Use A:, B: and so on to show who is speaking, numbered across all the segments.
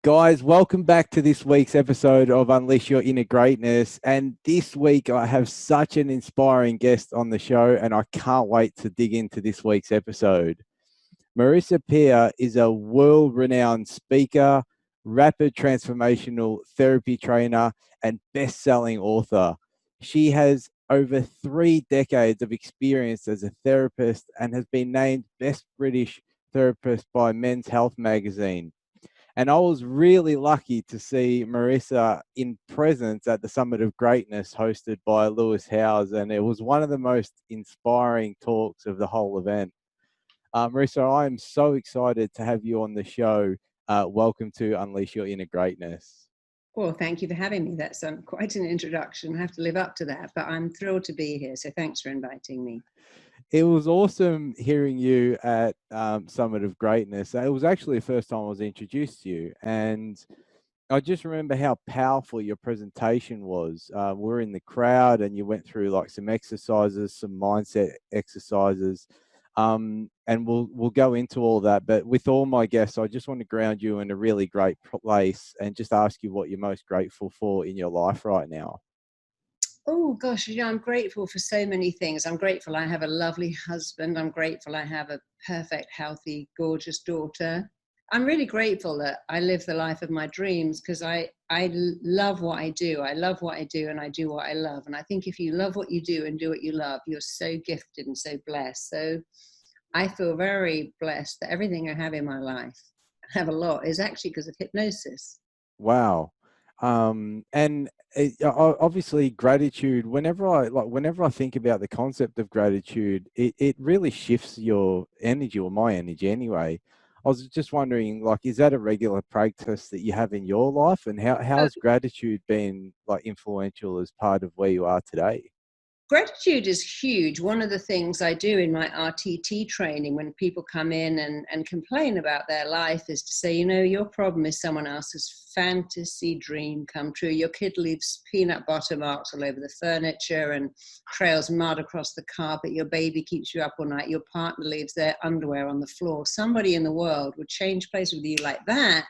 A: Guys, welcome back to this week's episode of Unleash Your Inner Greatness. And this week, I have such an inspiring guest on the show, and I can't wait to dig into this week's episode. Marisa Peer is a world-renowned speaker, rapid transformational therapy trainer, and best-selling author. She has over 3 decades of experience as a therapist and has been named Best British Therapist by Men's Health magazine. And I was really lucky to see Marisa in presence at the Summit of Greatness hosted by Lewis Howes. And it was one of the most inspiring talks of the whole event. Marisa, I am so excited to have you on the show. Welcome to Unleash Your Inner Greatness.
B: Well, thank you for having me. That's quite an introduction. I have to live up to that, but I'm thrilled to be here. So thanks for inviting me.
A: It was awesome hearing you at Summit of Greatness. It was actually the first time I was introduced to you. And I just remember how powerful your presentation was. We're in the crowd and you went through like some exercises, some mindset exercises. And we'll go into all that. But with all my guests, I just want to ground you in a really great place and just ask you what you're most grateful for in your life right now.
B: Oh, gosh, I'm grateful for so many things. I'm grateful I have a lovely husband. I'm grateful I have a perfect, healthy, gorgeous daughter. I'm really grateful that I live the life of my dreams because I love what I do. I love what I do and I do what I love. And I think if you love what you do and do what you love, you're so gifted and so blessed. So I feel very blessed that everything I have in my life, I have a lot, is actually because of hypnosis.
A: Wow. And obviously gratitude, whenever I think about the concept of gratitude, it really shifts your energy, or my energy anyway. I was just wondering, like, is that a regular practice that you have in your life, and how's gratitude been like influential as part of where you are today?
B: Gratitude is huge. One of the things I do in my RTT training when people come in and complain about their life is to say, your problem is someone else's fantasy dream come true. Your kid leaves peanut butter marks all over the furniture and trails mud across the carpet. Your baby keeps you up all night. Your partner leaves their underwear on the floor. Somebody in the world would change place with you like that,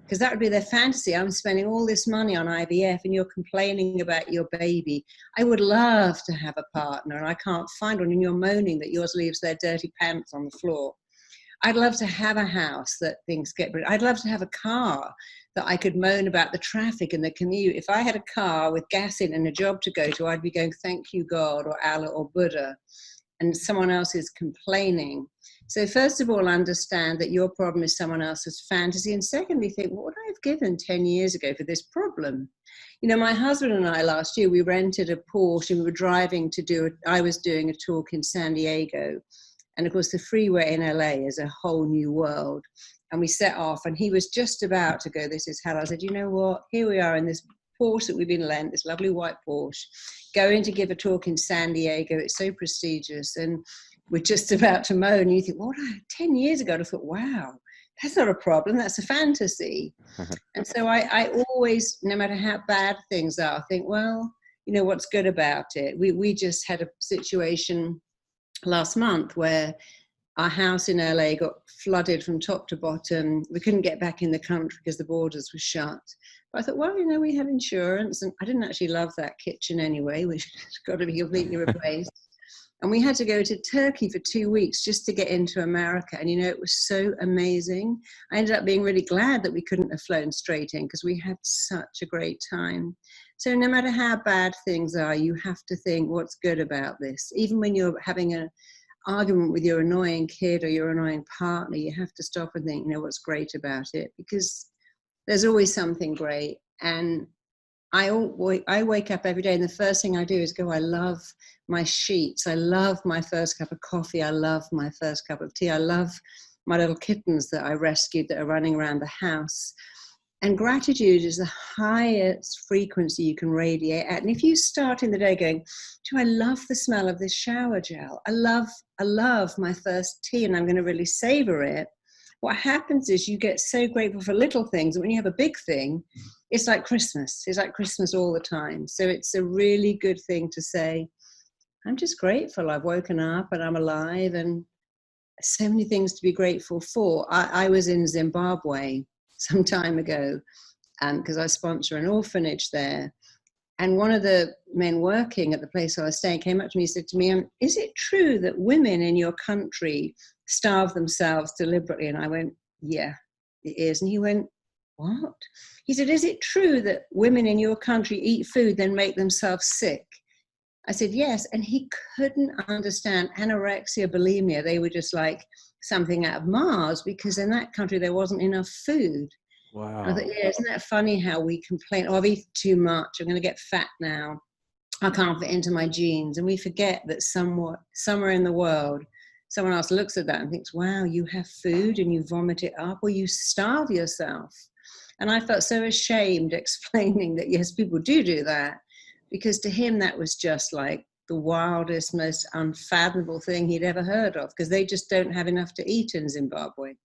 B: because that would be their fantasy. I'm spending all this money on IVF and you're complaining about your baby. I would love to have a partner and I can't find one, and you're moaning that yours leaves their dirty pants on the floor. I'd love to have a house that things get rid of. I'd love to have a car that I could moan about the traffic and the commute. If I had a car with gas in and a job to go to, I'd be going, thank you, God, or Allah, or Buddha. And someone else is complaining. So first of all, understand that your problem is someone else's fantasy. And secondly, think, what would I have given 10 years ago for this problem? My husband and I last year, we rented a Porsche and we were driving I was doing a talk in San Diego. And of course, the freeway in LA is a whole new world. And we set off and he was just about to go, this is hell. I said, you know what? Here we are in this Porsche that we've been lent, this lovely white Porsche, going to give a talk in San Diego. It's so prestigious. And we're just about to moan. And you think, 10 years ago, I thought, wow, that's not a problem. That's a fantasy. And so I always, no matter how bad things are, think, well, what's good about it? We just had a situation last month where our house in LA got flooded from top to bottom. We couldn't get back in the country because the borders were shut. But I thought, well, we have insurance. And I didn't actually love that kitchen anyway, which has got to be completely replaced. And we had to go to Turkey for 2 weeks just to get into America. And, it was so amazing. I ended up being really glad that we couldn't have flown straight in because we had such a great time. So no matter how bad things are, you have to think, what's good about this? Even when you're having an argument with your annoying kid or your annoying partner, you have to stop and think, what's great about it? Because there's always something great. And I wake up every day and the first thing I do is go, I love my sheets. I love my first cup of coffee. I love my first cup of tea. I love my little kittens that I rescued that are running around the house. And gratitude is the highest frequency you can radiate at. And if you start in the day going, I love the smell of this shower gel. I love my first tea and I'm going to really savor it. What happens is you get so grateful for little things. And when you have a big thing, it's like Christmas. It's like Christmas all the time. So it's a really good thing to say, I'm just grateful. I've woken up and I'm alive and so many things to be grateful for. I was in Zimbabwe some time ago, because I sponsor an orphanage there. And one of the men working at the place I was staying came up to me and said to me, is it true that women in your country starve themselves deliberately? And I went, yeah, it is. And he went, what? He said, is it true that women in your country eat food, then make themselves sick? I said, yes. And he couldn't understand anorexia, bulimia. They were just like something out of Mars, because in that country there wasn't enough food. I
A: Wow.
B: thought, yeah, isn't that funny how we complain, oh, I've eaten too much, I'm going to get fat now, I can't fit into my jeans. And we forget that somewhere in the world, someone else looks at that and thinks, wow, you have food and you vomit it up, or you starve yourself. And I felt so ashamed explaining that, yes, people do that, because to him that was just like the wildest, most unfathomable thing he'd ever heard of, because they just don't have enough to eat in Zimbabwe.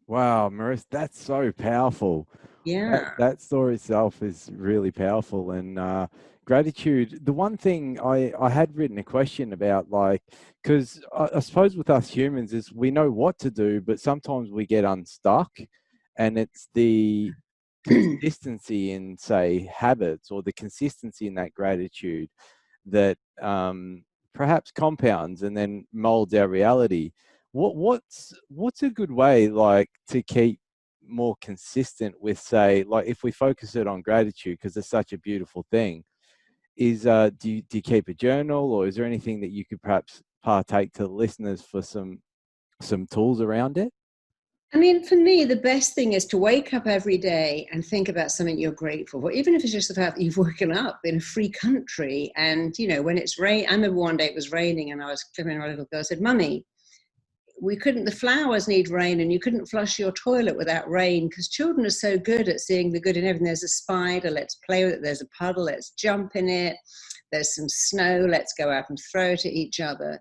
A: Wow, Marissa, that's so powerful.
B: Yeah.
A: That story itself is really powerful. And gratitude, the one thing I had written a question about, like, because I suppose with us humans is we know what to do, but sometimes we get unstuck, and it's the consistency in, say, habits, or the consistency in that gratitude that perhaps compounds and then molds our reality. What's a good way, like, to keep more consistent with, say, like, if we focus it on gratitude because it's such a beautiful thing, is do you keep a journal, or is there anything that you could perhaps partake to the listeners for some tools around it?
B: I mean, for me, the best thing is to wake up every day and think about something you're grateful for, even if it's just the fact that you've woken up in a free country. And, you know, when it's rain, I remember one day it was raining and I was clipping my little girl. I said, Mummy, the flowers need rain, and you couldn't flush your toilet without rain, because children are so good at seeing the good in everything. There's a spider, let's play with it. There's a puddle, let's jump in it. There's some snow, let's go out and throw it at each other.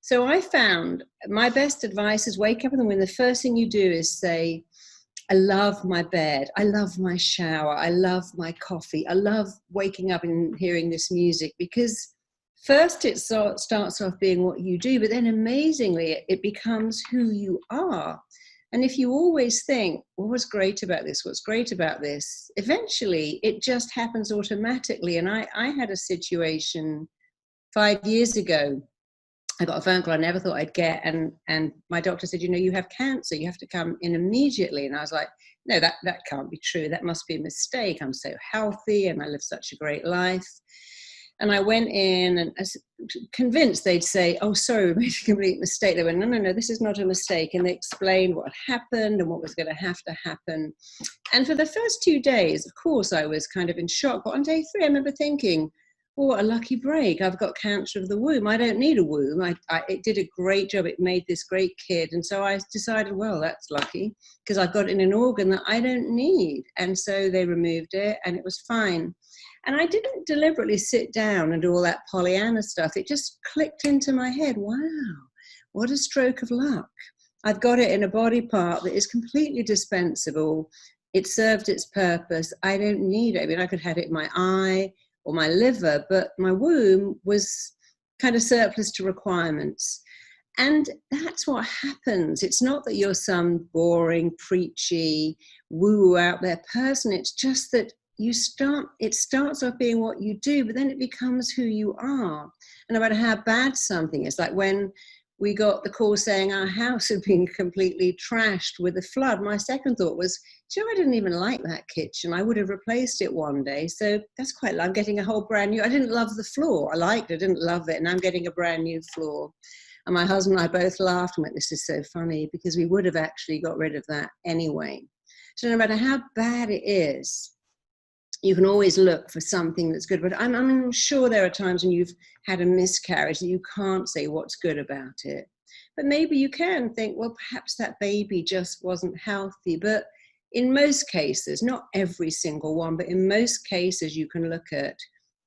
B: So I found my best advice is wake up in the morning. The first thing you do is say, I love my bed. I love my shower. I love my coffee. I love waking up and hearing this music, because first it starts off being what you do, but then amazingly it becomes who you are. And if you always think, well, what's great about this? What's great about this? Eventually it just happens automatically. And I had a situation 5 years ago. I got a phone call I never thought I'd get, and my doctor said, you know, you have cancer, you have to come in immediately. And I was like, no, that can't be true. That must be a mistake. I'm so healthy and I live such a great life. And I went in and I was convinced they'd say, oh, sorry, we made a complete mistake. They went, no, this is not a mistake. And they explained what happened and what was going to happen. And for the first 2 days, of course, I was kind of in shock. But on day 3, I remember thinking, oh, what a lucky break. I've got cancer of the womb. I don't need a womb. It did a great job. It made this great kid. And so I decided, well, that's lucky, because I've got it in an organ that I don't need. And so they removed it and it was fine. And I didn't deliberately sit down and do all that Pollyanna stuff. It just clicked into my head. Wow, what a stroke of luck. I've got it in a body part that is completely dispensable. It served its purpose. I don't need it. I mean, I could have it in my eye or my liver, but my womb was kind of surplus to requirements. And that's what happens. It's not that you're some boring, preachy, woo out there person. It's just that it starts off being what you do, but then it becomes who you are. And no matter how bad something is, like when we got the call saying our house had been completely trashed with a flood, my second thought was, I didn't even like that kitchen. I would have replaced it one day. So that's quite I'm getting a whole brand new. I didn't love the floor. I liked it, didn't love it. And I'm getting a brand new floor. And my husband and I both laughed and went, this is so funny, because we would have actually got rid of that anyway. So no matter how bad it is, you can always look for something that's good. But I'm sure there are times when you've had a miscarriage that you can't say what's good about it. But maybe you can think, well, perhaps that baby just wasn't healthy. But in most cases, not every single one, but in most cases, you can look at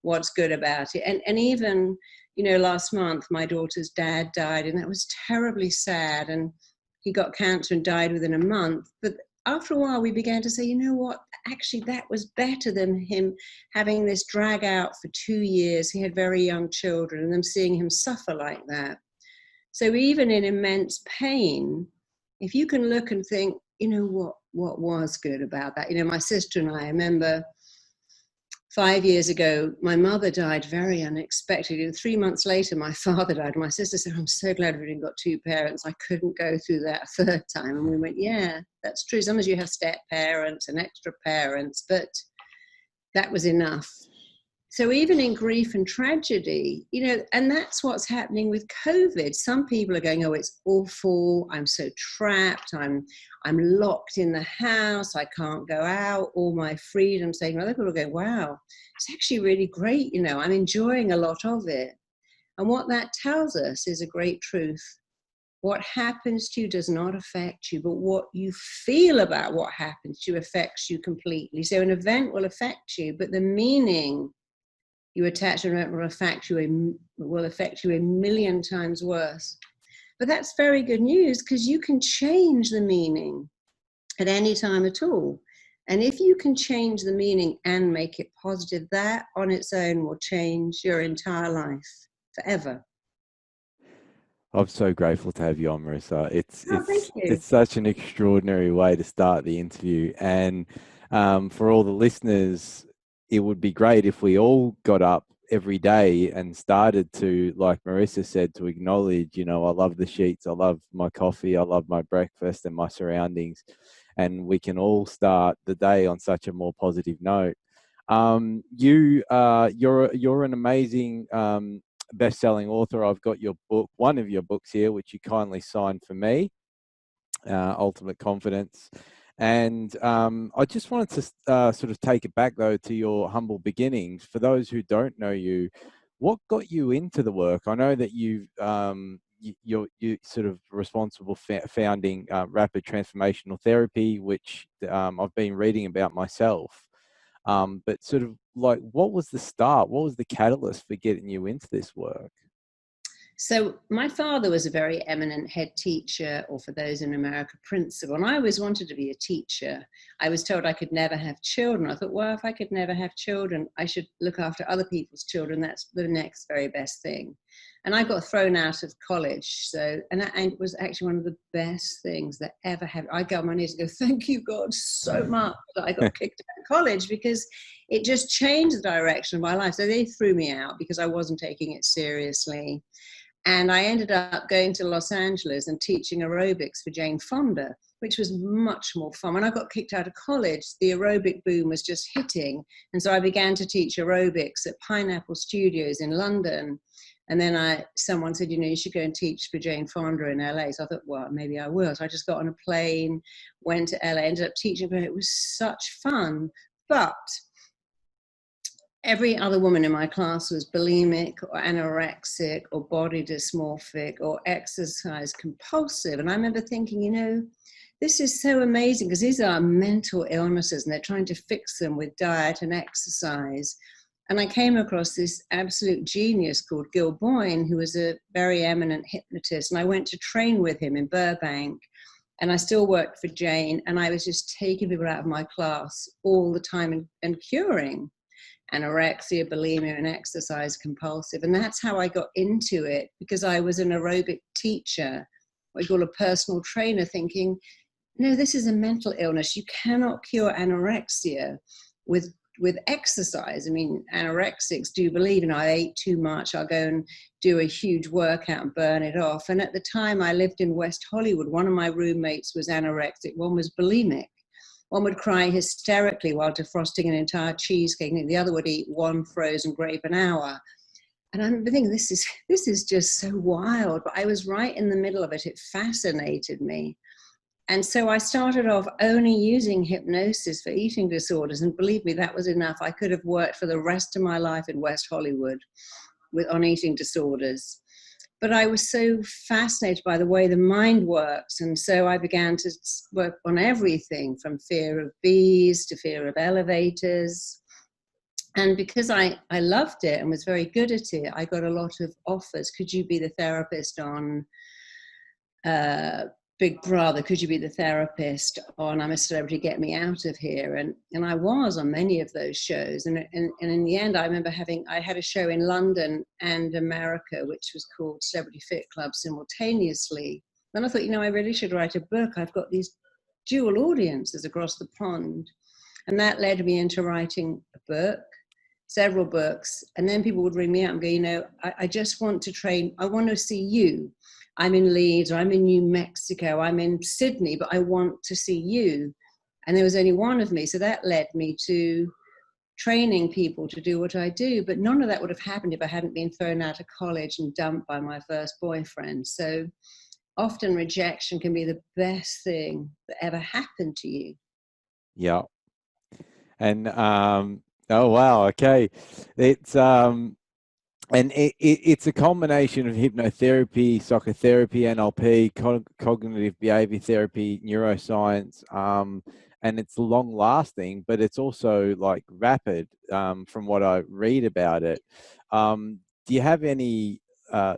B: what's good about it. And even, last month, my daughter's dad died, and that was terribly sad. And he got cancer and died within a month. But after a while, we began to say, you know what, actually, that was better than him having this drag out for 2 years. He had very young children, and them seeing him suffer like that. So even in immense pain, if you can look and think, what was good about that? My sister and I remember 5 years ago, my mother died very unexpectedly. And 3 months later, my father died. My sister said, I'm so glad we didn't got two parents. I couldn't go through that a third time. And we went, yeah, that's true. Sometimes you have step parents and extra parents, but that was enough. So even in grief and tragedy, and that's what's happening with COVID. Some people are going, oh, it's awful. I'm so trapped. I'm locked in the house. I can't go out. All my freedom. Saying, other people go, wow, it's actually really great. I'm enjoying a lot of it. And what that tells us is a great truth. What happens to you does not affect you, but what you feel about what happens to you affects you completely. So an event will affect you, but the meaning you attach to it will affect you a million times worse. But that's very good news, because you can change the meaning at any time at all. And if you can change the meaning and make it positive, that on its own will change your entire life forever.
A: I'm so grateful to have you on, Marisa.
B: Thank you.
A: It's such an extraordinary way to start the interview. And for all the listeners, it would be great if we all got up every day and started to, like Marisa said, to acknowledge, I love the sheets, I love my coffee, I love my breakfast and my surroundings. And we can all start the day on such a more positive note. You're an amazing best-selling author. I've got your book, one of your books here, which you kindly signed for me, Ultimate Confidence. And I just wanted to sort of take it back, though, to your humble beginnings. For those who don't know you, what got you into the work? I know that you're sort of responsible for founding Rapid Transformational Therapy, which I've been reading about myself. But sort of like, what was the start? What was the catalyst for getting you into this work?
B: So my father was a very eminent head teacher, or for those in America, principal. And I always wanted to be a teacher. I was told I could never have children. I thought, well, if I could never have children, I should look after other people's children. That's the next very best thing. And I got thrown out of college. And it was actually one of the best things that ever happened. I got on my knees and go, thank you, God, so much that I got kicked out of college, because it just changed the direction of my life. So they threw me out because I wasn't taking it seriously. And I ended up going to Los Angeles and teaching aerobics for Jane Fonda, which was much more fun. When I got kicked out of college, the aerobic boom was just hitting. And so I began to teach aerobics at Pineapple Studios in London. And then someone said, you should go and teach for Jane Fonda in LA. So I thought, well, maybe I will. So I just got on a plane, went to LA, ended up teaching, but it was such fun. But every other woman in my class was bulimic or anorexic or body dysmorphic or exercise compulsive. And I remember thinking, this is so amazing, because these are mental illnesses and they're trying to fix them with diet and exercise. And I came across this absolute genius called Gil Boyne, who was a very eminent hypnotist. And I went to train with him in Burbank. And I still worked for Jane. And I was just taking people out of my class all the time and curing anorexia, bulimia, and exercise compulsive. And that's how I got into it, because I was an aerobic teacher, what you call a personal trainer, thinking, no, this is a mental illness. You cannot cure anorexia with exercise. I mean, anorexics do believe, I ate too much, I'll go and do a huge workout and burn it off. And at the time I lived in West Hollywood, one of my roommates was anorexic, one was bulimic. One would cry hysterically while defrosting an entire cheesecake, and the other would eat one frozen grape an hour. And I remember thinking, this is just so wild. But I was right in the middle of it. It fascinated me. And so I started off only using hypnosis for eating disorders. And believe me, that was enough. I could have worked for the rest of my life in West Hollywood on eating disorders. But I was so fascinated by the way the mind works. And so I began to work on everything from fear of bees to fear of elevators. And because I loved it and was very good at it, I got a lot of offers. Could you be the therapist on Big Brother? Could you be the therapist on I'm a Celebrity, Get Me Out of Here? And I was on many of those shows. And in the end, I remember I had a show in London and America, which was called Celebrity Fit Club simultaneously. Then I thought, I really should write a book. I've got these dual audiences across the pond. And that led me into writing a book, several books. And then people would ring me up and go, you know, I just want to train. I want to see you. I'm in Leeds, or I'm in New Mexico, I'm in Sydney, but I want to see you. And there was only one of me. So that led me to training people to do what I do. But none of that would have happened if I hadn't been thrown out of college and dumped by my first boyfriend. So often rejection can be the best thing that ever happened to you.
A: Yeah. And oh wow, okay. It's and it's a combination of hypnotherapy, psychotherapy, NLP, cognitive behavior therapy, neuroscience, and it's long lasting, but it's also like rapid from what I read about it. Do you have any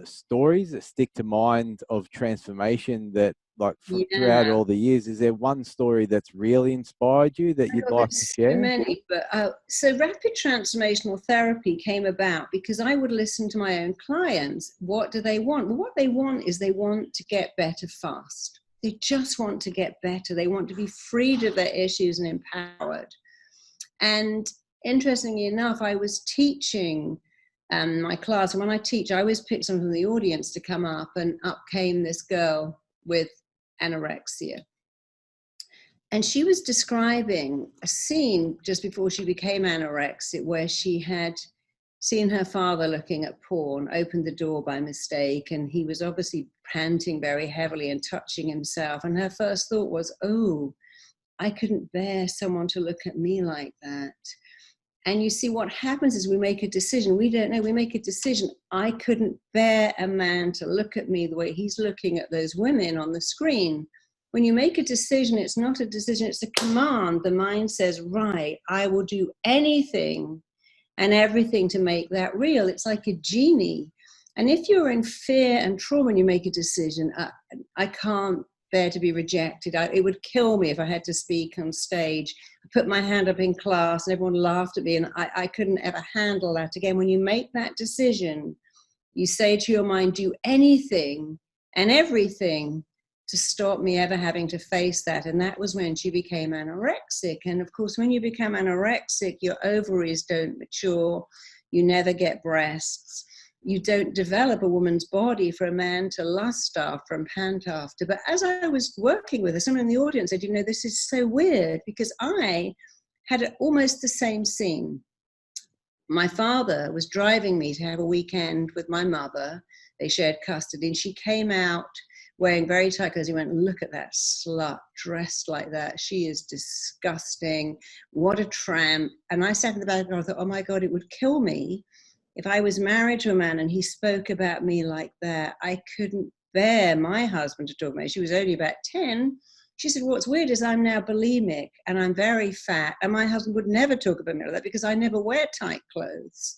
A: stories that stick to mind of transformation that, like, throughout
B: Yeah.
A: all the years? Is there one story that's really inspired you that you'd
B: Oh,
A: like to
B: there's so
A: share?
B: many, but so rapid transformational therapy came about because I would listen to my own clients. What do they want? Well, what they want is they want to get better fast. They just want to get better. They want to be freed of their issues and empowered. And interestingly enough, I was teaching my class, and when I teach, I always pick someone from the audience to come up, and up came this girl with anorexia. And she was describing a scene just before she became anorexic where she had seen her father looking at porn, opened the door by mistake, and he was obviously panting very heavily and touching himself. And her first thought was, oh, I couldn't bear someone to look at me like that. And you see, what happens is we make a decision. We don't know. We make a decision. I couldn't bear a man to look at me the way he's looking at those women on the screen. When you make a decision, it's not a decision, it's a command. The mind says, right, I will do anything and everything to make that real. It's like a genie. And if you're in fear and trauma and you make a decision, I can't bear to be rejected. It would kill me if I had to speak on stage. I put my hand up in class and everyone laughed at me, and I couldn't ever handle that again. When you make that decision, you say to your mind, do anything and everything to stop me ever having to face that. And that was when she became anorexic. And of course, when you become anorexic, your ovaries don't mature, you never get breasts, you don't develop a woman's body for a man to lust after and pant after. But as I was working with her, someone in the audience said, you know, this is so weird, because I had almost the same scene. My father was driving me to have a weekend with my mother. They shared custody, and she came out wearing very tight clothes. He went, look at that slut dressed like that. She is disgusting. What a tramp. And I sat in the back and I thought, oh my God, it would kill me if I was married to a man and he spoke about me like that. I couldn't bear my husband to talk about me. She was only about 10. She said, what's weird is I'm now bulimic and I'm very fat. And my husband would never talk about me like that because I never wear tight clothes.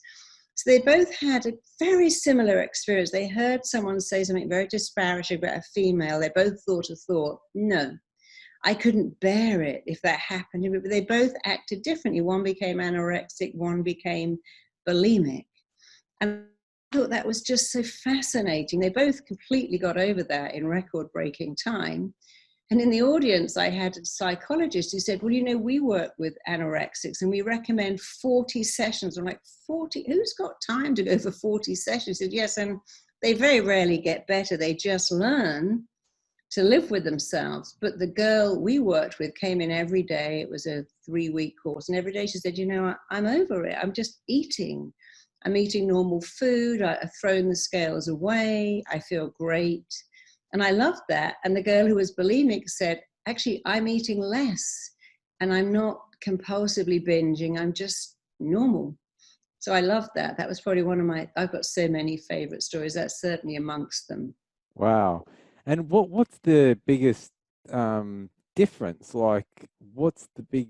B: So they both had a very similar experience. They heard someone say something very disparaging about a female. They both thought a thought. No, I couldn't bear it if that happened. But they both acted differently. One became anorexic, one became bulimic. And I thought that was just so fascinating. They both completely got over that in record-breaking time. And in the audience, I had a psychologist who said, well, you know, we work with anorexics and we recommend 40 sessions. I'm like, 40? Who's got time to go for 40 sessions? He said, yes, and they very rarely get better. They just learn to live with themselves. But the girl we worked with came in every day. It was a 3-week course. And every day she said, you know, I'm over it. I'm just eating. I'm eating normal food. I've thrown the scales away. I feel great. And I loved that. And the girl who was bulimic said, actually, I'm eating less and I'm not compulsively binging. I'm just normal. So I loved that. That was probably one of I've got so many favorite stories. That's certainly amongst them.
A: Wow. And what's the biggest difference? Like, what's the big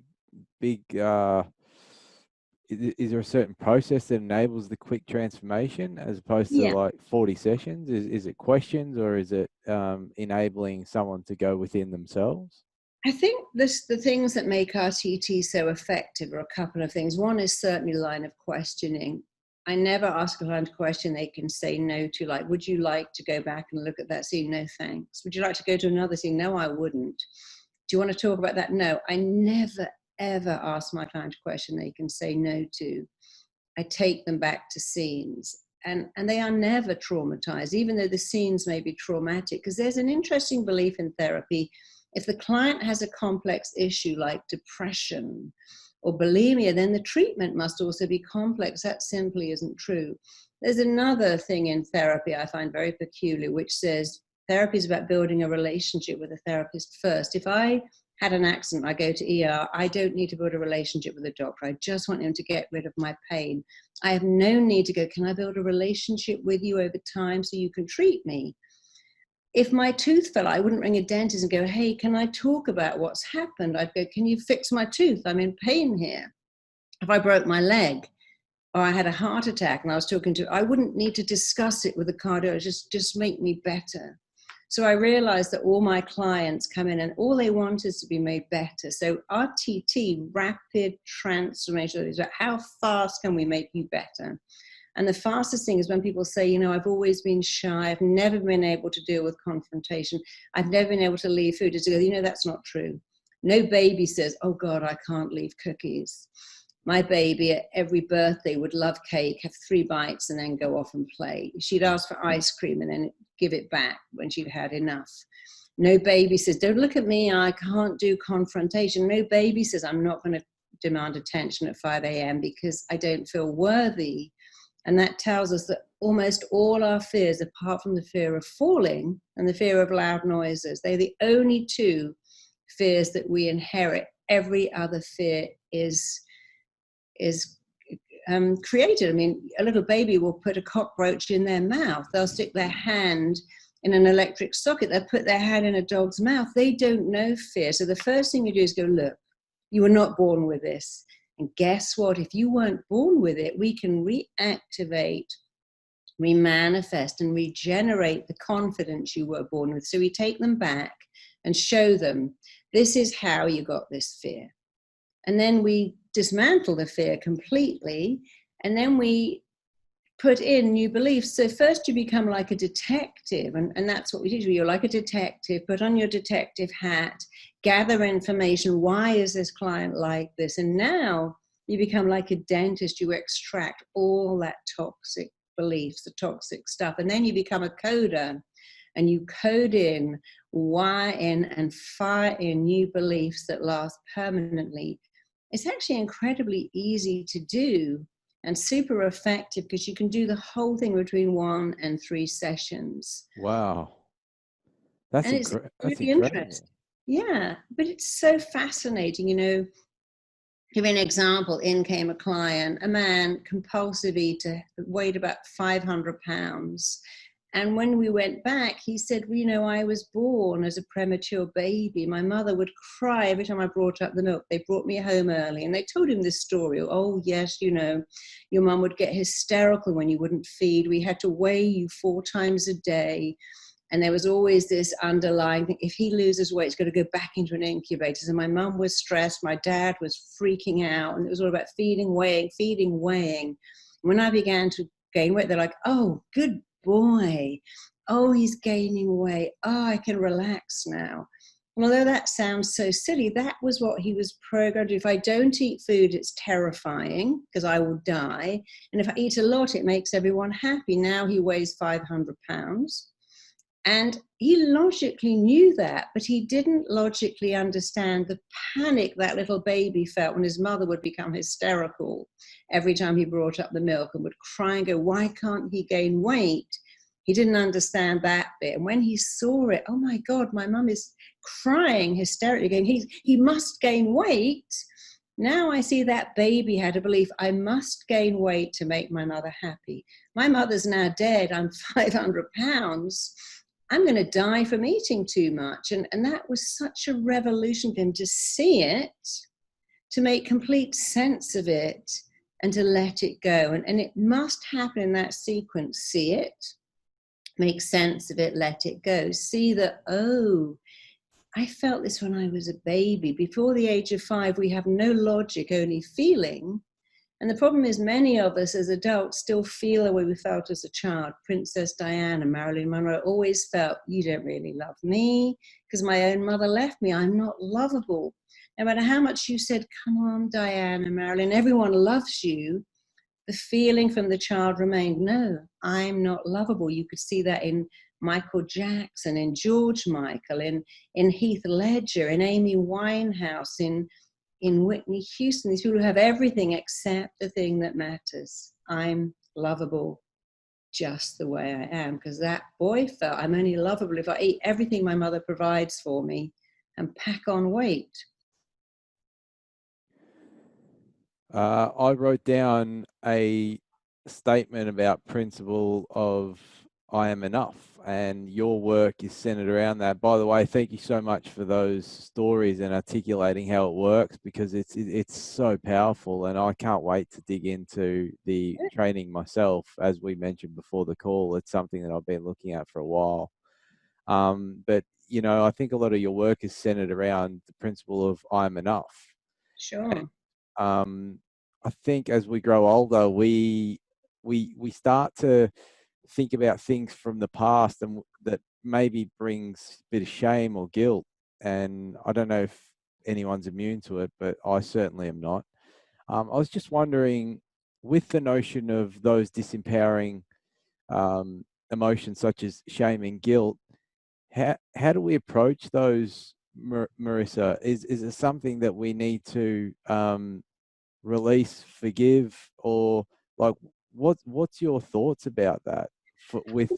A: is there a certain process that enables the quick transformation as opposed to
B: Yeah.
A: like 40 sessions? Is it questions, or is it enabling someone to go within themselves?
B: I think the things that make RTT so effective are a couple of things. One is certainly line of questioning. I never ask a client a question they can say no to, like, would you like to go back and look at that scene? No, thanks. Would you like to go to another scene? No, I wouldn't. Do you want to talk about that? No, I never, ever ask my client a question they can say no to. I take them back to scenes. And they are never traumatized, even though the scenes may be traumatic, because there's an interesting belief in therapy. If the client has a complex issue like depression or bulimia, then the treatment must also be complex. That simply isn't true. There's another thing in therapy I find very peculiar, which says therapy is about building a relationship with a therapist first. If I had an accident, I go to ER, I don't need to build a relationship with a doctor. I just want him to get rid of my pain. I have no need to go, can I build a relationship with you over time so you can treat me? If my tooth fell, I wouldn't ring a dentist and go, hey, can I talk about what's happened? I'd go, can you fix my tooth? I'm in pain here. If I broke my leg or I had a heart attack and I was talking to, I wouldn't need to discuss it with the cardiologist, just make me better. So I realized that all my clients come in and all they want is to be made better. So RTT, rapid transformation, is about how fast can we make you better? And the fastest thing is when people say, you know, I've always been shy. I've never been able to deal with confrontation. I've never been able to leave food. It's, you know, that's not true. No baby says, oh God, I can't leave cookies. My baby at every birthday would love cake, have 3 bites and then go off and play. She'd ask for ice cream and then give it back when she'd had enough. No baby says, don't look at me, I can't do confrontation. No baby says, I'm not going to demand attention at 5 a.m. because I don't feel worthy. And that tells us that almost all our fears, apart from the fear of falling and the fear of loud noises, they're the only 2 fears that we inherit. Every other fear is created. I mean, a little baby will put a cockroach in their mouth. They'll stick their hand in an electric socket. They'll put their hand in a dog's mouth. They don't know fear. So the first thing you do is go, look, you were not born with this. And guess what? If you weren't born with it, we can reactivate, remanifest, and regenerate the confidence you were born with. So we take them back and show them, this is how you got this fear. And then we dismantle the fear completely, and then we put in new beliefs. So first you become like a detective, and that's what we do. You're like a detective, put on your detective hat, gather information. Why is this client like this? And now you become like a dentist. You extract all that toxic beliefs, the toxic stuff, and then you become a coder, and you code in, wire in, and fire in new beliefs that last permanently. It's actually incredibly easy to do and super effective because you can do the whole thing between 1 and 3 sessions.
A: Wow. That's
B: really interesting. Yeah, but it's so fascinating. You know, give an example. In came a client, a man, compulsive eater, weighed about 500 pounds. And when we went back, he said, well, you know, I was born as a premature baby. My mother would cry every time I brought up the milk. They brought me home early. And they told him this story. Oh, yes, you know, your mum would get hysterical when you wouldn't feed. We had to weigh you 4 times a day. And there was always this underlying thing. If he loses weight, he's got to go back into an incubator. So my mum was stressed. My dad was freaking out. And it was all about feeding, weighing. When I began to gain weight, they're like, oh, good boy, oh, he's gaining weight, oh, I can relax now. And although that sounds so silly, that was what he was programmed to do. If I don't eat food, it's terrifying because I will die. And if I eat a lot, it makes everyone happy. Now he weighs 500 pounds. And he logically knew that, but he didn't logically understand the panic that little baby felt when his mother would become hysterical every time he brought up the milk and would cry and go, why can't he gain weight? He didn't understand that bit. And when he saw it, oh my God, my mum is crying hysterically, going, he must gain weight. Now I see that baby had a belief, I must gain weight to make my mother happy. My mother's now dead, I'm 500 pounds. I'm going to die from eating too much. And that was such a revolution for him to see it, to make complete sense of it, and to let it go. And it must happen in that sequence. See it, make sense of it, let it go. See that, oh, I felt this when I was a baby. Before the age of 5, we have no logic, only feeling. And the problem is many of us as adults still feel the way we felt as a child. Princess Diana, Marilyn Monroe always felt, you don't really love me because my own mother left me. I'm not lovable. No matter how much you said, come on, Diana, Marilyn, everyone loves you, the feeling from the child remained, no, I'm not lovable. You could see that in Michael Jackson, in George Michael, in Heath Ledger, in Amy Winehouse, in Whitney Houston. These people who have everything except the thing that matters. I'm lovable just the way I am, because that boy felt I'm only lovable if I eat everything my mother provides for me and pack on weight.
A: I wrote down a statement about principle of I am enough, and your work is centered around that. By the way, thank you so much for those stories and articulating how it works, because it's so powerful, and I can't wait to dig into the training myself. As we mentioned before the call, it's something that I've been looking at for a while. But you know, I think a lot of your work is centered around the principle of I'm enough.
B: Sure.
A: I think as we grow older, we start to think about things from the past, and that maybe brings a bit of shame or guilt. And I don't know if anyone's immune to it, but I certainly am not. I was just wondering, with the notion of those disempowering emotions such as shame and guilt, how do we approach those, Marisa? Is it something that we need to release, forgive, or like what's your thoughts about that?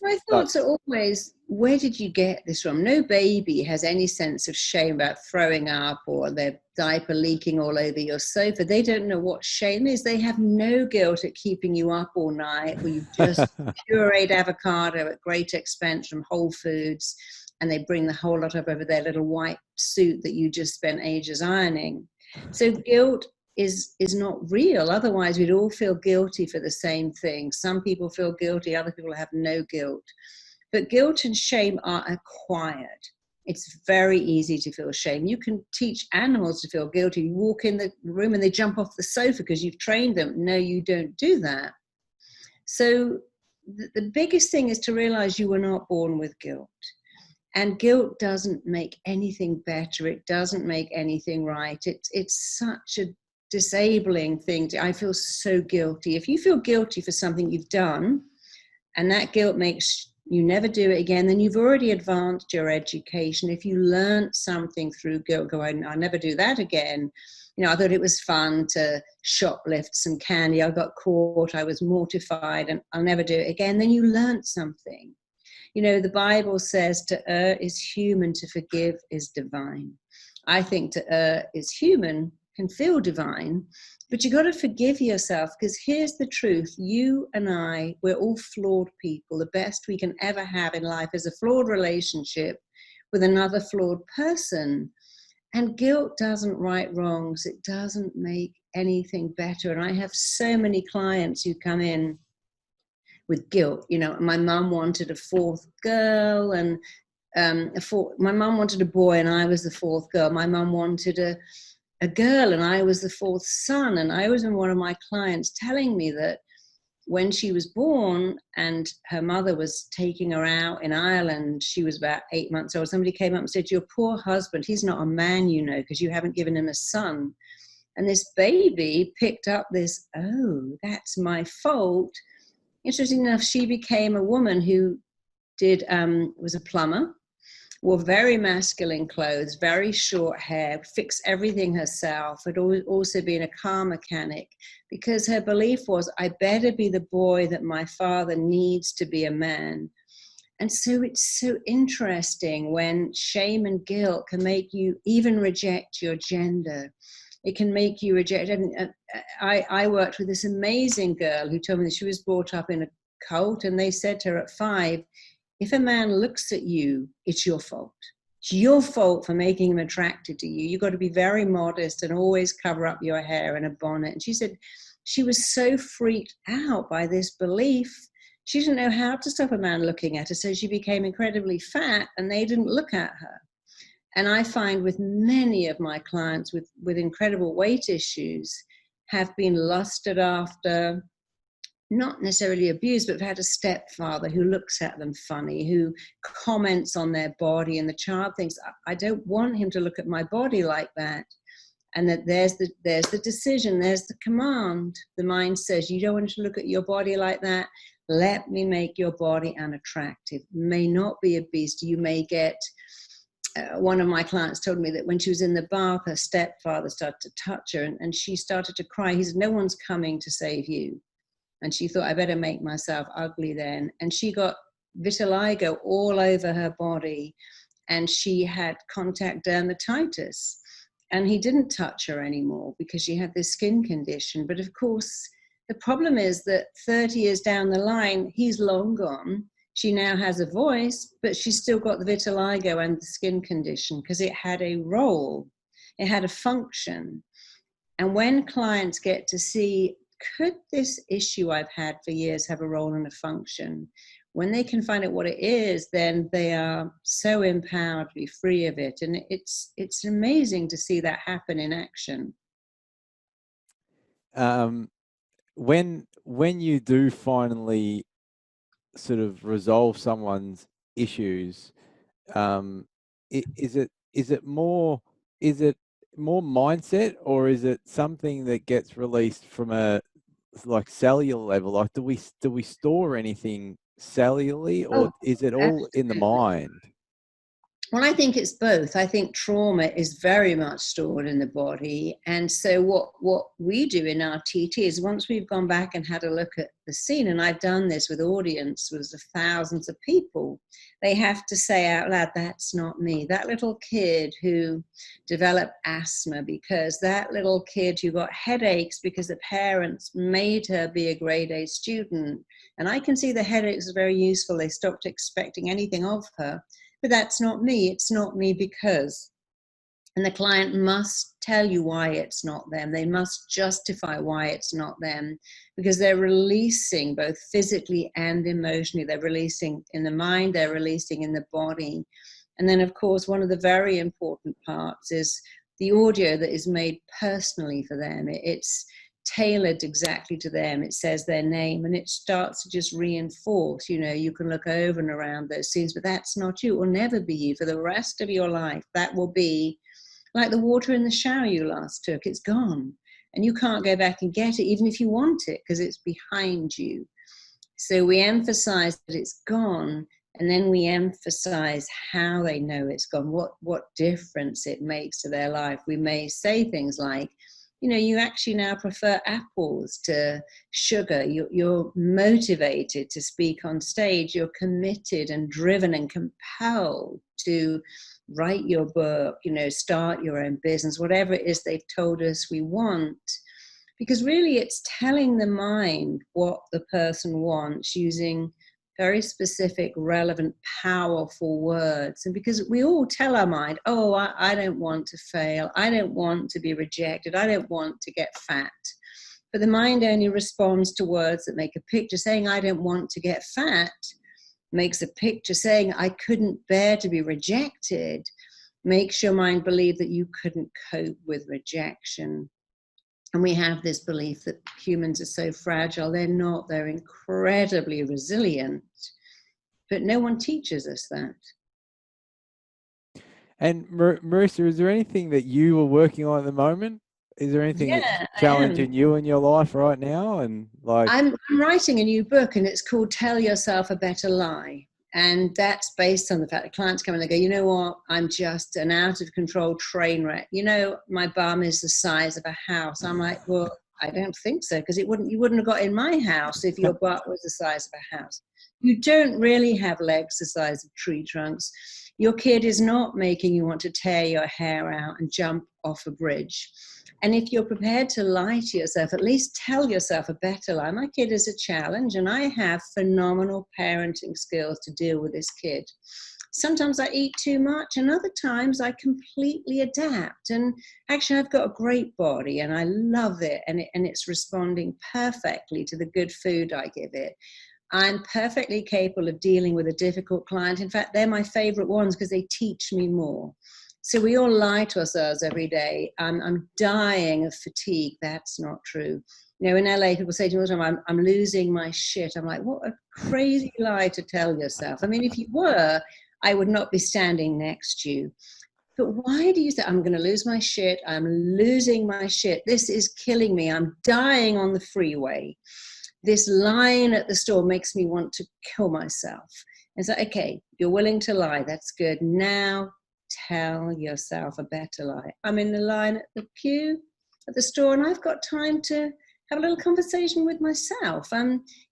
B: My thoughts are always, where did you get this from? No baby has any sense of shame about throwing up or their diaper leaking all over your sofa. They don't know what shame is. They have no guilt at keeping you up all night, or you've just pureed avocado at great expense from Whole Foods, and they bring the whole lot up over their little white suit that you just spent ages ironing. So guilt is not real. Otherwise, we'd all feel guilty for the same thing. Some people feel guilty, other people have no guilt. But guilt and shame are acquired. It's very easy to feel shame. You can teach animals to feel guilty. You walk in the room and they jump off the sofa because you've trained them. No, you don't do that. So the biggest thing is to realize you were not born with guilt. And guilt doesn't make anything better. It doesn't make anything right. It's such a disabling thing. I feel so guilty. If you feel guilty for something you've done, and that guilt makes you never do it again, then you've already advanced your education. If you learned something through guilt, go, I'll never do that again. You know, I thought it was fun to shoplift some candy. I got caught. I was mortified, and I'll never do it again. Then you learned something. You know, the Bible says to err is human, to forgive is divine. I think to err is human, can feel divine, but you got to forgive yourself, because here's the truth. You and I, we're all flawed people. The best we can ever have in life is a flawed relationship with another flawed person. And guilt doesn't right wrongs. It doesn't make anything better. And I have so many clients who come in with guilt. You know, my mum wanted a fourth girl, and my mum wanted a boy, and I was the fourth girl. My mum wanted a girl, and I was the fourth son. And I was in one of my clients telling me that when she was born and her mother was taking her out in Ireland, she was about 8 months old. Somebody came up and said, your poor husband, he's not a man, you know, because you haven't given him a son. And this baby picked up this, oh, that's my fault. Interesting enough, she became a woman who was a plumber, wore very masculine clothes, very short hair, fixed everything herself, had also been a car mechanic, because her belief was, I better be the boy that my father needs to be a man. And so it's so interesting when shame and guilt can make you even reject your gender. It can make you reject. I worked with this amazing girl who told me that she was brought up in a cult, and they said to her at 5, if a man looks at you, it's your fault. It's your fault for making him attracted to you. You've got to be very modest and always cover up your hair in a bonnet. And she said she was so freaked out by this belief. She didn't know how to stop a man looking at her, so she became incredibly fat, and they didn't look at her. And I find with many of my clients with incredible weight issues, have been lusted after, not necessarily abused, but have had a stepfather who looks at them funny, who comments on their body, and the child thinks, I don't want him to look at my body like that. And that there's the decision, there's the command. The mind says, you don't want to look at your body like that. Let me make your body unattractive. May not be a beast. You may get, one of my clients told me that when she was in the bath, her stepfather started to touch her, and she started to cry. He said, no one's coming to save you. And she thought, I better make myself ugly then. And she got vitiligo all over her body, and she had contact dermatitis. And he didn't touch her anymore because she had this skin condition. But of course, the problem is that 30 years down the line, he's long gone. She now has a voice, but she's still got the vitiligo and the skin condition because it had a role, it had a function. And when clients get to see, could this issue I've had for years have a role and a function? When they can find out what it is, then they are so empowered to be free of it. And it's amazing to see that happen in action.
A: When you do finally sort of resolve someone's issues, is it more mindset, or is it something that gets released from a like cellular level? Like, do we store anything cellularly, or is it all in the mind?
B: Well, I think it's both. I think trauma is very much stored in the body. And so what we do in our TT is, once we've gone back and had a look at the scene, and I've done this with audiences of thousands of people, they have to say out loud, that's not me. That little kid who developed asthma because that little kid who got headaches because the parents made her be a grade A student. And I can see the headaches are very useful. They stopped expecting anything of her. But that's not me. It's not me because. And the client must tell you why it's not them. They must justify why it's not them, because they're releasing both physically and emotionally. They're releasing in the mind, they're releasing in the body. And then, of course, one of the very important parts is the audio that is made personally for them. It's tailored exactly to them. It says their name, and it starts to just reinforce, you can look over and around those scenes, but that's not you. It will never be you for the rest of your life. That will be like the water in the shower you last took. It's gone, and you can't go back and get it, even if you want it, because it's behind you. So we emphasize that it's gone, and then we emphasize how they know it's gone, what difference it makes to their life. We may say things like, you actually now prefer apples to sugar. You're motivated to speak on stage. You're committed and driven and compelled to write your book, start your own business, whatever it is they've told us we want. Because really it's telling the mind what the person wants using very specific, relevant, powerful words. And because we all tell our mind, I don't want to fail. I don't want to be rejected. I don't want to get fat. But the mind only responds to words that make a picture. Saying, I don't want to get fat, makes a picture. Saying, I couldn't bear to be rejected, makes your mind believe that you couldn't cope with rejection. And we have this belief that humans are so fragile. They're not. They're incredibly resilient. But no one teaches us that.
A: And Marisa, is there anything that you are working on at the moment? Is there anything that's challenging you in your life right now? And
B: I'm writing a new book, and it's called Tell Yourself a Better Lie. And that's based on the fact that clients come and they go, you know what, I'm just an out of control train wreck. My bum is the size of a house. I'm like, well, I don't think so, because you wouldn't have got in my house if your butt was the size of a house. You don't really have legs the size of tree trunks. Your kid is not making you want to tear your hair out and jump off a bridge. And if you're prepared to lie to yourself, at least tell yourself a better lie. My kid is a challenge, and I have phenomenal parenting skills to deal with this kid. Sometimes I eat too much, and other times I completely adapt. And actually, I've got a great body, and I love it, and it's responding perfectly to the good food I give it. I'm perfectly capable of dealing with a difficult client. In fact, they're my favorite ones because they teach me more. So we all lie to ourselves every day. I'm dying of fatigue. That's not true. You know, in LA, people say to me all the time, I'm losing my shit. I'm like, what a crazy lie to tell yourself. I mean, if you were, I would not be standing next to you. But why do you say, I'm going to lose my shit? I'm losing my shit. This is killing me. I'm dying on the freeway. This line at the store makes me want to kill myself. It's like, okay, you're willing to lie. That's good. Now tell yourself a better lie. I'm in the line at the queue at the store and I've got time to have a little conversation with myself.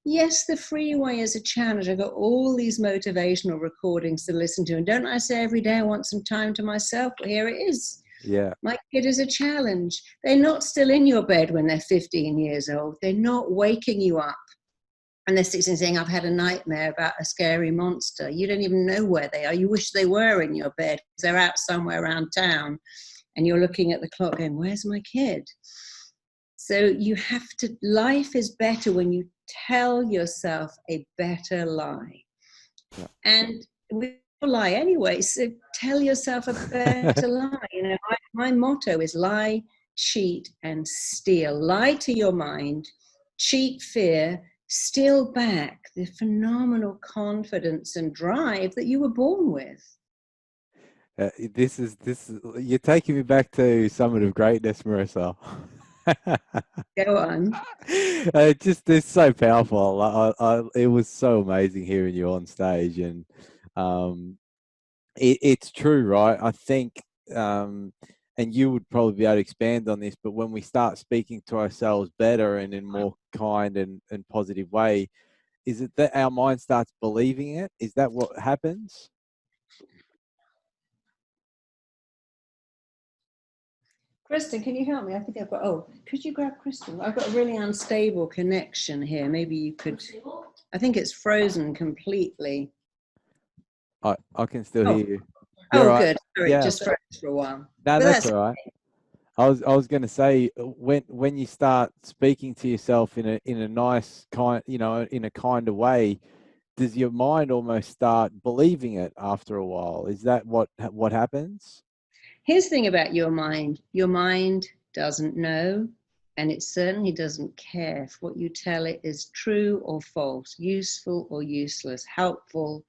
B: Yes, the freeway is a challenge. I've got all these motivational recordings to listen to. And don't I say every day I want some time to myself? Well, here it is.
A: Yeah.
B: My kid is a challenge. They're not still in your bed when they're 15 years old. They're not waking you up. And they're sitting saying, I've had a nightmare about a scary monster. You don't even know where they are. You wish they were in your bed because they're out somewhere around town. And you're looking at the clock going, where's my kid? So you have to, life is better when you tell yourself a better lie.
A: Yeah.
B: And we all lie anyway, so tell yourself a better lie. You know, my motto is lie, cheat, and steal. Lie to your mind, cheat fear, steal back the phenomenal confidence and drive that you were born with.
A: This is you're taking me back to Summit of Greatness, Marisa.
B: Go on.
A: It's so powerful. It was so amazing hearing you on stage, and it's true, right? I think, and you would probably be able to expand on this, but when we start speaking to ourselves better and in more kind and positive way, is it that our mind starts believing it? Is that what happens?
B: Kristen, can you help me? I think I've got, could you grab Kristen? I've got a really unstable connection here. Maybe you could, I think it's frozen completely.
A: I can still hear you.
B: You're
A: right.
B: Good. Sorry,
A: Yeah.
B: Just froze for a while.
A: No, that's all right. I was going to say, when you start speaking to yourself in a nice kind, in a kind of way, does your mind almost start believing it after a while? Is that what happens?
B: Here's the thing about your mind. Your mind doesn't know, and it certainly doesn't care if what you tell it is true or false, useful or useless, helpful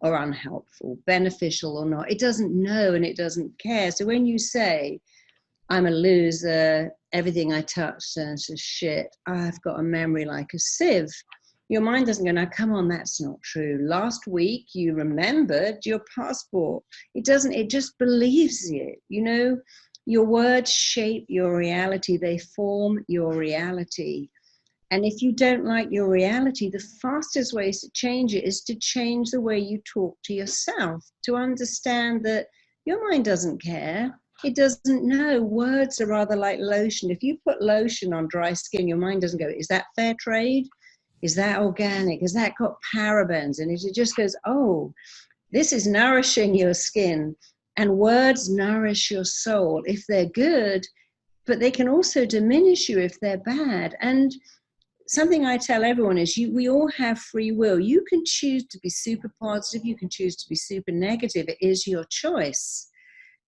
B: or unhelpful, beneficial or not. It doesn't know and it doesn't care. So when you say, I'm a loser, everything I touch turns to shit, I've got a memory like a sieve, your mind doesn't go, now come on, that's not true. Last week you remembered your passport. It doesn't, it just believes it. You know, your words shape your reality. They form your reality. And if you don't like your reality, the fastest way to change it is to change the way you talk to yourself, to understand that your mind doesn't care. It doesn't know. Words are rather like lotion. If you put lotion on dry skin, your mind doesn't go, is that fair trade? Is that organic? Has that got parabens in it? It just goes, oh, this is nourishing your skin. And words nourish your soul if they're good, but they can also diminish you if they're bad. And something I tell everyone is we all have free will. You can choose to be super positive. You can choose to be super negative. It is your choice.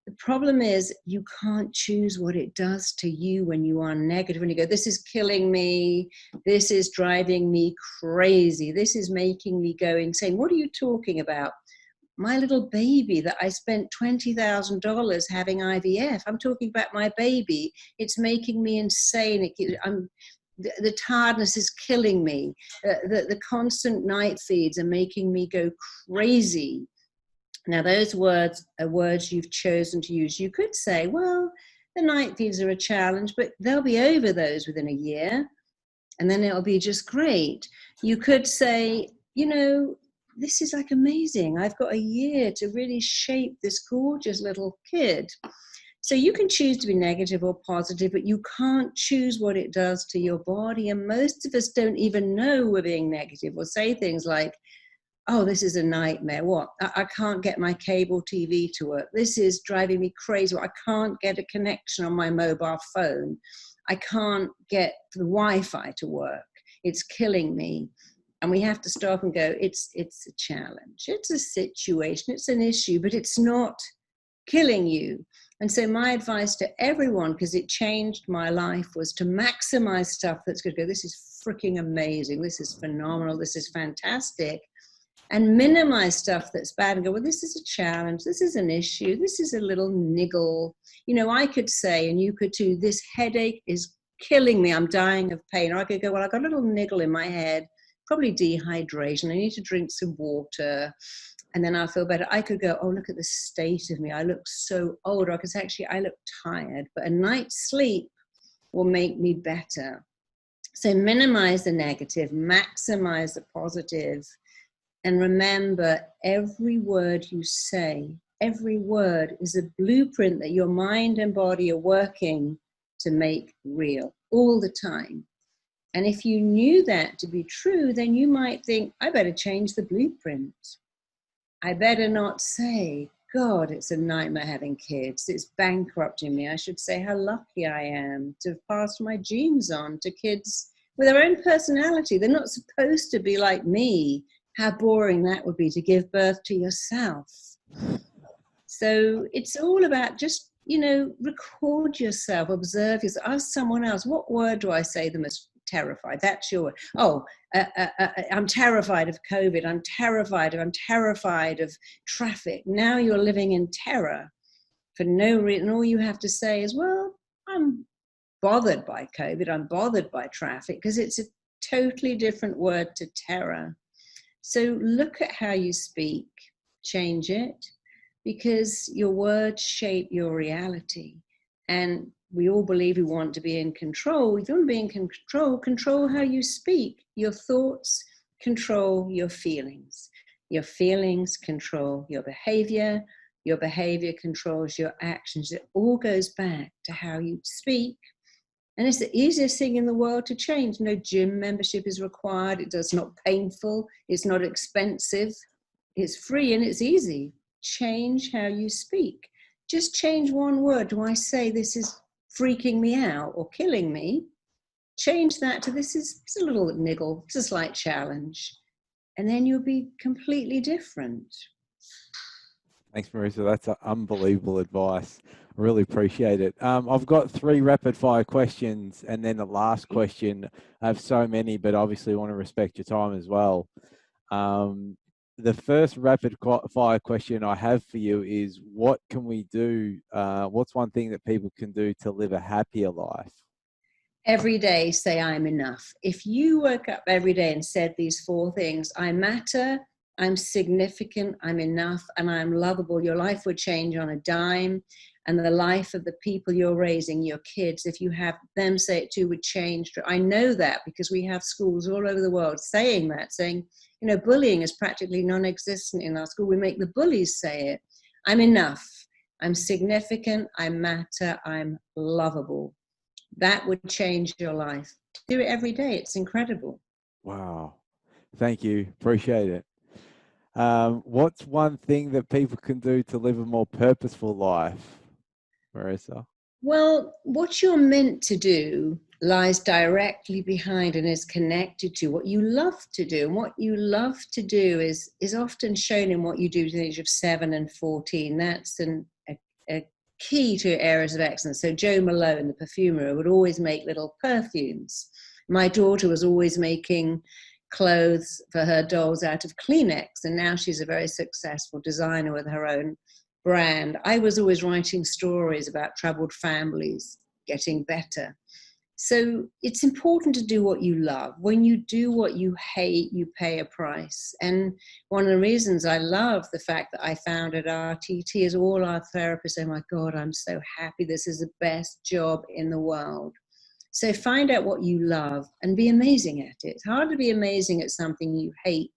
B: The problem is you can't choose what it does to you when you are negative. When you go, this is killing me, this is driving me crazy, this is making me go insane. What are you talking about? My little baby that I spent $20,000 having IVF. I'm talking about my baby. It's making me insane. The tiredness is killing me. The constant night feeds are making me go crazy. Now, those words are words you've chosen to use. You could say, well, the night feeds are a challenge, but they'll be over those within a year, and then it'll be just great. You could say, you know, this is like amazing. I've got a year to really shape this gorgeous little kid. So you can choose to be negative or positive, but you can't choose what it does to your body. And most of us don't even know we're being negative or say things like, oh, this is a nightmare. What? I can't get my cable TV to work. This is driving me crazy. I can't get a connection on my mobile phone. I can't get the Wi-Fi to work. It's killing me. And we have to stop and go, it's a challenge. It's a situation. It's an issue, but it's not killing you. And so my advice to everyone, because it changed my life, was to maximize stuff that's going to go, this is freaking amazing, this is phenomenal, this is fantastic, and minimize stuff that's bad and go, well, this is a challenge, this is an issue, this is a little niggle. You know, I could say, and you could too, this headache is killing me, I'm dying of pain. Or I could go, well, I got a little niggle in my head, probably dehydration, I need to drink some water, and then I'll feel better. I could go, oh, look at the state of me, I look so old. Or I could say, actually, I look tired, but a night's sleep will make me better. So minimize the negative, maximize the positive, and remember, every word you say, every word is a blueprint that your mind and body are working to make real all the time. And if you knew that to be true, then you might think, I better change the blueprint. I better not say, God, it's a nightmare having kids, it's bankrupting me. I should say how lucky I am to have passed my genes on to kids with their own personality. They're not supposed to be like me. How boring that would be to give birth to yourself. So it's all about just, you know, record yourself, observe yourself, ask someone else, what word do I say the most terrified? That's your word. Oh, I'm terrified of COVID. I'm terrified of traffic. Now you're living in terror for no reason. All you have to say is, well, I'm bothered by COVID. I'm bothered by traffic, because it's a totally different word to terror. So look at how you speak, change it, because your words shape your reality. And we all believe we want to be in control. If you want to be in control, control how you speak. Your thoughts control your feelings. Your feelings control your behavior controls your actions. It all goes back to how you speak. And it's the easiest thing in the world to change. No gym membership is required. It's not painful. It's not expensive. It's free and it's easy. Change how you speak. Just change one word. Do I say this is freaking me out or killing me? Change that to this is a little niggle. It's a slight challenge. And then you'll be completely different.
A: Thanks, Marisa. That's unbelievable advice. I really appreciate it. I've got 3 rapid fire questions, and then the last question. I have so many, but obviously want to respect your time as well. The first rapid fire question I have for you is, what can we do? What's one thing that people can do to live a happier life?
B: Every day, say, I'm enough. If you woke up every day and said these 4 things, I matter, I'm significant, I'm enough, and I'm lovable, your life would change on a dime. And the life of the people you're raising, your kids, if you have them say it too, would change. I know that because we have schools all over the world saying that, saying, you know, bullying is practically non-existent in our school. We make the bullies say it. I'm enough, I'm significant, I matter, I'm lovable. That would change your life. Do it every day. It's incredible.
A: Wow. Thank you. Appreciate it. What's one thing that people can do to live a more purposeful life, Marisa?
B: Well, what you're meant to do lies directly behind and is connected to what you love to do. And what you love to do is often shown in what you do at the age of 7 and 14. That's a key to areas of excellence. So Jo Malone, the perfumer, would always make little perfumes. My daughter was always making clothes for her dolls out of Kleenex, and now she's a very successful designer with her own brand. I was always writing stories about troubled families getting better. So it's important to do what you love. When you do what you hate, you pay a price. And one of the reasons I love the fact that I founded RTT is all our therapists say, oh my God, I'm so happy. This is the best job in the world. So find out what you love and be amazing at it. It's hard to be amazing at something you hate.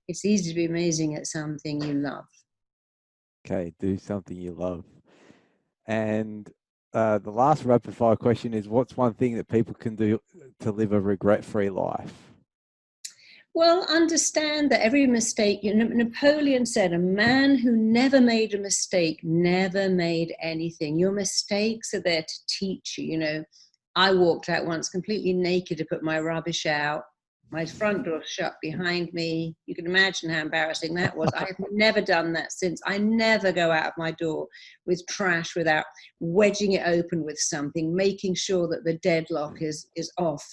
B: It's easy to be amazing at something you love.
A: Okay, do something you love. And the last rapid fire question is, what's one thing that people can do to live a regret-free life?
B: Well, understand that every mistake, Napoleon said, a man who never made a mistake never made anything. Your mistakes are there to teach you. You know, I walked out once completely naked to put my rubbish out. My front door shut behind me. You can imagine how embarrassing that was. I have never done that since. I never go out of my door with trash without wedging it open with something, making sure that the deadlock is off.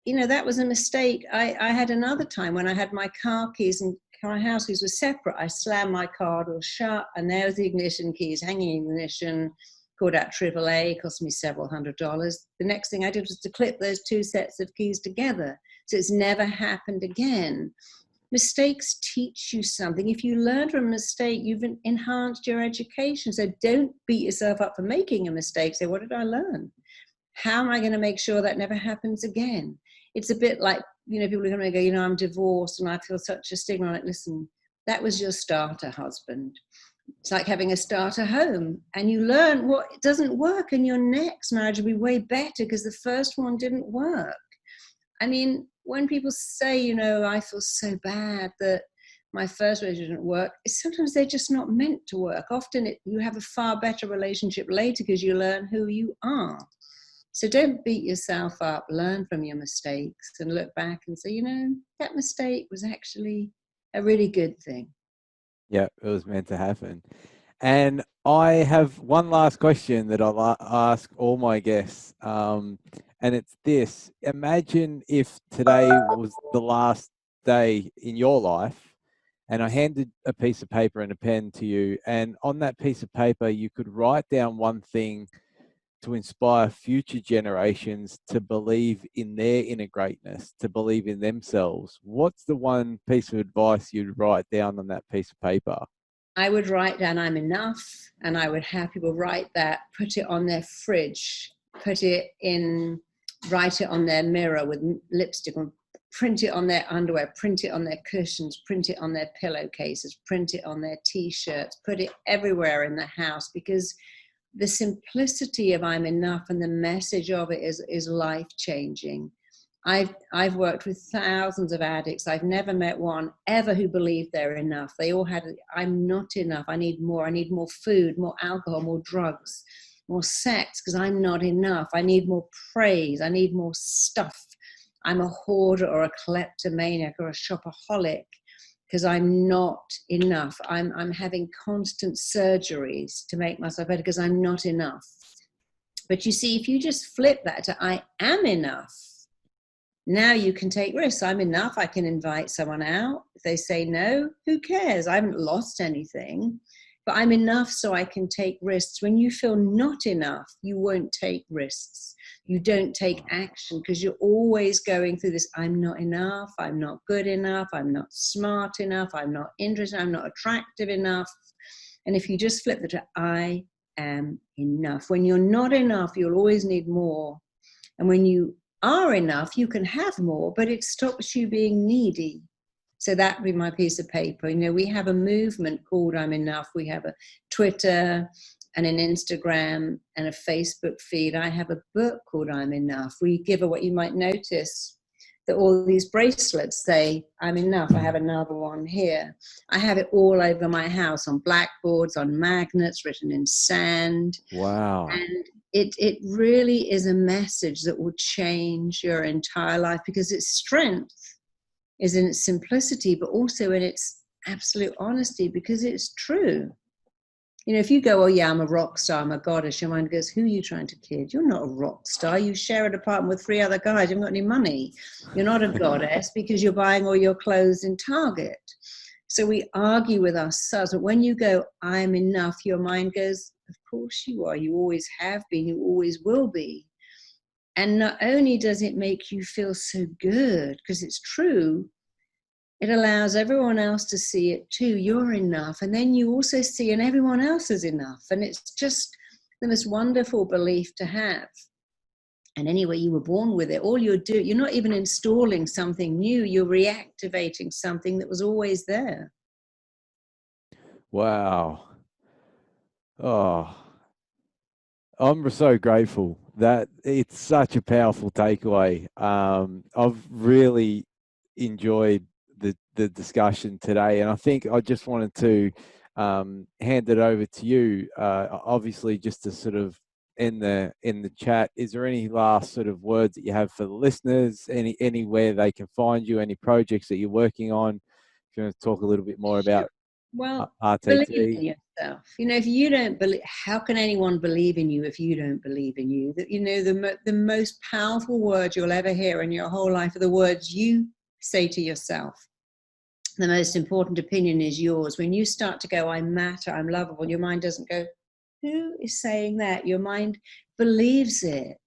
B: You know, that was a mistake. I had another time when I had my car keys and my house keys were separate. I slammed my car door shut, and there was the ignition keys hanging in the ignition. Called out AAA, cost me several $100s. The next thing I did was to clip those two sets of keys together. So it's never happened again. Mistakes teach you something. If you learn from a mistake, you've enhanced your education. So don't beat yourself up for making a mistake. Say, what did I learn? How am I going to make sure that never happens again? It's a bit like, you know, people are going to go, you know, I'm divorced and I feel such a stigma. Like, listen, that was your starter husband. It's like having a starter home, and you learn what doesn't work, and your next marriage will be way better because the first one didn't work. I mean, when people say, you know, I feel so bad that my first relationship didn't work, sometimes they're just not meant to work. Often you have a far better relationship later because you learn who you are. So don't beat yourself up, learn from your mistakes and look back and say, you know, that mistake was actually a really good thing.
A: Yeah, it was meant to happen. And I have one last question that I'll ask all my guests. And it's this: imagine if today was the last day in your life, and I handed a piece of paper and a pen to you, and on that piece of paper, you could write down one thing to inspire future generations to believe in their inner greatness, to believe in themselves. What's the one piece of advice you'd write down on that piece of paper?
B: I would write down I'm enough, and I would have people write that, put it on their fridge, write it on their mirror with lipstick, and print it on their underwear, print it on their cushions, print it on their pillowcases, print it on their t-shirts, put it everywhere in the house, because the simplicity of I'm enough and the message of it is life-changing. I've worked with thousands of addicts. I've never met one ever who believed they're enough. They all had, I'm not enough. I need more. I need more food, more alcohol, more drugs, more sex, because I'm not enough. I need more praise. I need more stuff. I'm a hoarder or a kleptomaniac or a shopaholic because I'm not enough. I'm having constant surgeries to make myself better because I'm not enough. But you see, if you just flip that to I am enough, now you can take risks. I'm enough. I can invite someone out. If they say no, who cares? I haven't lost anything, but I'm enough so I can take risks. When you feel not enough, you won't take risks. You don't take action because you're always going through this, I'm not enough. I'm not good enough. I'm not smart enough. I'm not interested. I'm not attractive enough. And if you just flip it to I am enough. When you're not enough, you'll always need more. And when you are enough, you can have more, but it stops you being needy. So that would be my piece of paper. You know, we have a movement called I'm Enough. We have a Twitter and an Instagram and a Facebook feed. I have a book called I'm Enough. We give what you might notice that all these bracelets say I'm enough. I have another one here. I have it all over my house on blackboards, on magnets, written in sand.
A: Wow.
B: And it really is a message that will change your entire life, because its strength is in its simplicity, but also in its absolute honesty, because it's true. You know, if you go, oh yeah, I'm a rock star, I'm a goddess, your mind goes, who are you trying to kid? You're not a rock star. You share an apartment with 3 other guys. You haven't got any money. You're not a goddess because you're buying all your clothes in Target. So we argue with ourselves. But when you go, I'm enough, your mind goes, of course you are. You always have been. You always will be. And not only does it make you feel so good, because it's true, it allows everyone else to see it too. You're enough. And then you also see, and everyone else is enough. And it's just the most wonderful belief to have. And anyway, you were born with it. All you're doing, you're not even installing something new. You're reactivating something that was always there.
A: Wow. Oh, I'm so grateful that it's such a powerful takeaway. I've really enjoyed the discussion today, and I think I just wanted to hand it over to you, obviously, just to sort of in the chat. Is there any last sort of words that you have for the listeners? Anywhere they can find you? Any projects that you're working on? If you want to talk a little bit more about
B: Well, believe
A: RTT.
B: in yourself. If you don't believe, how can anyone believe in you if you don't believe in you? That the most powerful words you'll ever hear in your whole life are the words you say to yourself. The most important opinion is yours. When you start to go, I matter, I'm lovable, your mind doesn't go, who is saying that? Your mind believes it.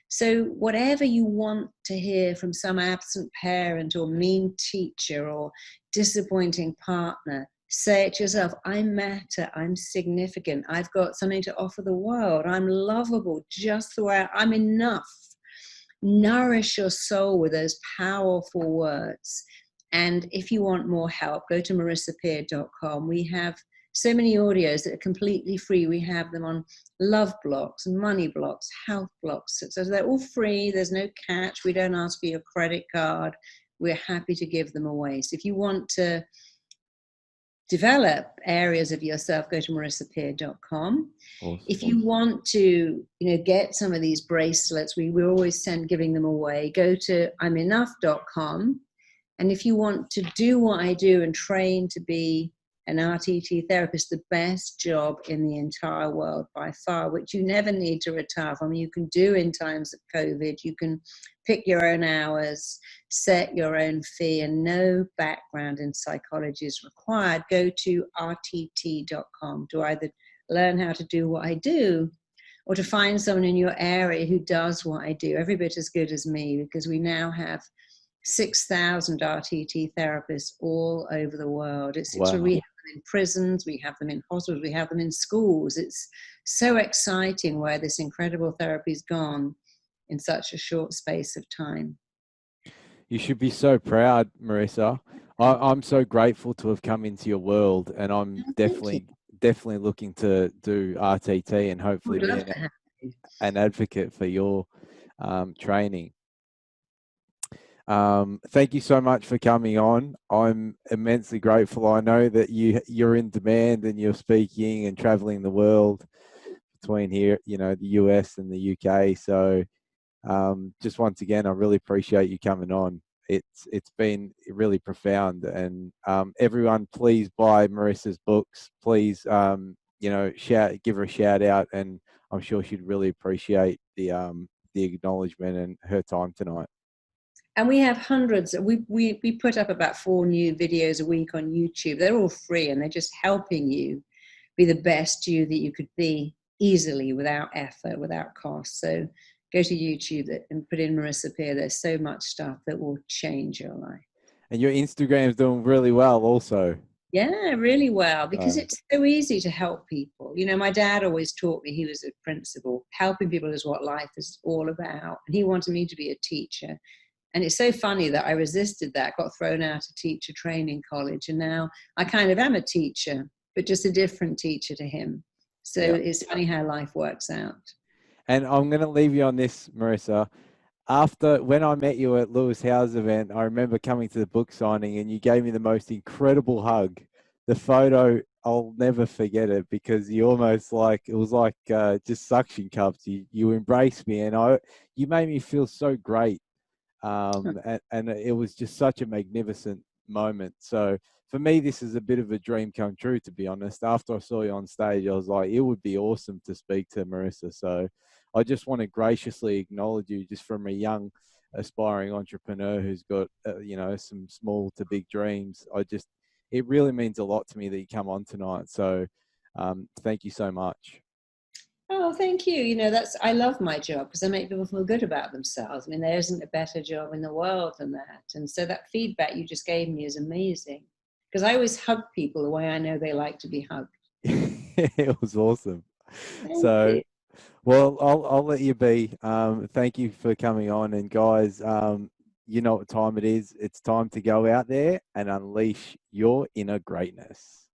B: So whatever you want to hear from some absent parent or mean teacher or disappointing partner, say it to yourself. I matter. I'm significant. I've got something to offer the world. I'm lovable just the way I'm enough. Nourish your soul with those powerful words. And if you want more help, go to marisapeer.com. We have so many audios that are completely free. We have them on love blocks, money blocks, health blocks. So they're all free. There's no catch. We don't ask for your credit card. We're happy to give them away. So if you want to develop areas of yourself, go to marisapeer.com.
A: Awesome.
B: If you want to, get some of these bracelets, we're always giving them away. Go to imenough.com. And if you want to do what I do and train to be an RTT therapist, the best job in the entire world by far, which you never need to retire from. You can do in times of COVID. You can pick your own hours, set your own fee, and no background in psychology is required. Go to rtt.com to either learn how to do what I do or to find someone in your area who does what I do, every bit as good as me, because we now have 6,000 RTT therapists all over the world. We have them in prisons, we have them in hospitals, we have them in schools. It's so exciting where this incredible therapy's gone in such a short space of time.
A: You should be so proud, Marisa. I'm so grateful to have come into your world, and I'm definitely looking to do RTT and hopefully be an advocate for your training. Thank you so much for coming on. I'm immensely grateful. I know that you're in demand and you're speaking and traveling the world between here, the US and the UK. So just once again, I really appreciate you coming on. It's been really profound, and everyone, please buy Marisa's books. Please, give her a shout out, and I'm sure she'd really appreciate the acknowledgement and her time tonight.
B: And we have hundreds. We put up about 4 new videos a week on YouTube. They're all free, and they're just helping you be the best you that you could be easily, without effort, without cost. So go to YouTube and put in Marisa Peer. There's so much stuff that will change your life.
A: And your Instagram's doing really well also.
B: Yeah, really well, because it's so easy to help people. My dad always taught me, he was a principal, helping people is what life is all about. And he wanted me to be a teacher. And it's so funny that I resisted that, got thrown out of teacher training college. And now I kind of am a teacher, but just a different teacher to him. So It's funny how life works out.
A: And I'm going to leave you on this, Marisa. When I met you at Lewis Howe's event, I remember coming to the book signing and you gave me the most incredible hug. The photo, I'll never forget it, because you almost it was like just suction cups. You embraced me, and you made me feel so great. And it was just such a magnificent moment. So for me, this is a bit of a dream come true, to be honest. After I saw you on stage, I was like, it would be awesome to speak to Marisa. So I just want to graciously acknowledge you, just from a young aspiring entrepreneur who's got, some small to big dreams. It really means a lot to me that you come on tonight. So thank you so much.
B: Oh, thank you. I love my job because I make people feel good about themselves. There isn't a better job in the world than that. And so that feedback you just gave me is amazing, because I always hug people the way I know they like to be hugged.
A: It was awesome.
B: Thank you.
A: Well, I'll let you be. Thank you for coming on. And guys, you know what time it is. It's time to go out there and unleash your inner greatness.